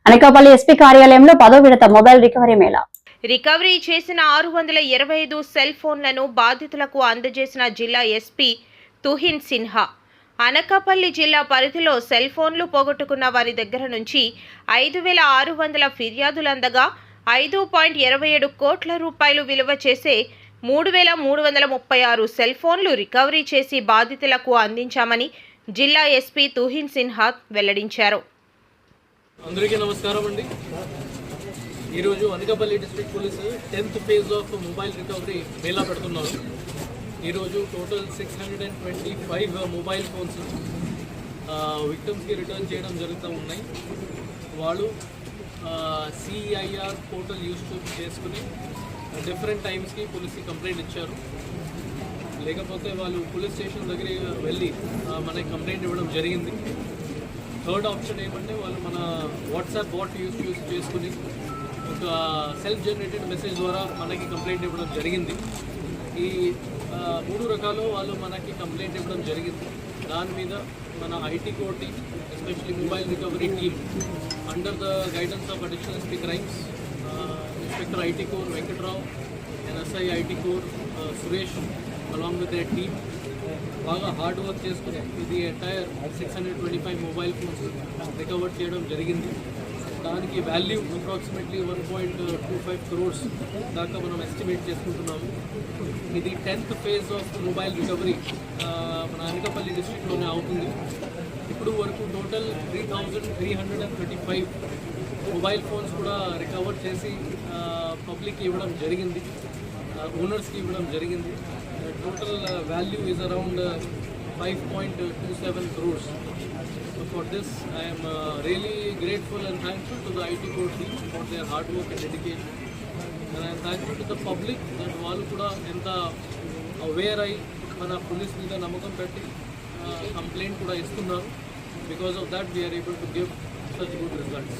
Anakapalli SP కార్యాలయంలో 10వ విడత మొబైల్ రికవరీ మేళా. రికవరీ చేసిన 625 సెల్ ఫోన్లను బాధితులకు అందజేసిన జిల్లా ఎస్పీ తుహిన్ సిన్హా. అనకాపల్లి జిల్లా పరిధిలో సెల్ ఫోన్లు పోగొట్టుకున్న వారి దగ్గర నుంచి 5,600 ఫిర్యాదులు అందగా 5.27 కోట్ల రూపాయలు విలువ చేసే 3,336 సెల్ ఫోన్లు రికవరీ చేసి బాధితులకు అందించామని జిల్లా ఎస్పీ తుహిన్ సిన్హా వెల్లడించారు. అందరికీ నమస్కారం అండి. ఈరోజు Anakapalli district police 10th phase of mobile recovery Mela పెడుతున్నారు. ఈరోజు టోటల్ 625 మొబైల్ ఫోన్స్ విక్టిమ్స్కి రిటర్న్ చేయడం జరుగుతూ ఉన్నాయి. వాళ్ళు CIR పోర్టల్ యూజ్ చేసుకుని డిఫరెంట్ టైమ్స్కి పోలీస్కి కంప్లైంట్ ఇచ్చారు. లేకపోతే వాళ్ళు పోలీస్ స్టేషన్ దగ్గర వెళ్ళి మనకి కంప్లైంట్ ఇవ్వడం జరిగింది. థర్డ్ ఆప్షన్ ఏమంటే వాళ్ళు మన వాట్సాప్ బాట్ యూజ్ చేసుకుని ఒక సెల్ఫ్ జనరేటెడ్ మెసేజ్ ద్వారా మనకి కంప్లైంట్ ఇవ్వడం జరిగింది. ఈ 3 రకాలు వాళ్ళు మనకి కంప్లైంట్ ఇవ్వడం జరిగింది. దాని మీద మన IT core team, especially mobile recovery team under the guidance of additional SP crimes, inspector IT core Venkatrao and SI IT core Suresh along with their team బాగా హార్డ్ వర్క్ చేసుకుని ఇది ఎంటైర్ 625 మొబైల్ ఫోన్స్ రికవర్ చేయడం జరిగింది. దానికి value approximately 1.25 crores దాకా మనం estimate చేసుకుంటున్నాము. ఇది 10th phase of mobile recovery మన అనకాపల్లి డిస్ట్రిక్ట్లోనే అవుతుంది. ఇప్పుడు వరకు టోటల్ 3,335 మొబైల్ ఫోన్స్ కూడా రికవర్ చేసి పబ్లిక్కి ఇవ్వడం జరిగింది, ఓనర్స్కి ఇవ్వడం జరిగింది. Total value is around 5.27 crores. So for this, I am really grateful and thankful to the IT core team for their hard work and dedication. And I am thankful to the public that వాళ్ళు కూడా ఎంత aware అయ్యి మన police మీద నమ్మకం పెట్టి complaint కూడా ఇస్తున్నారు. Because of that, we are able to give such good results.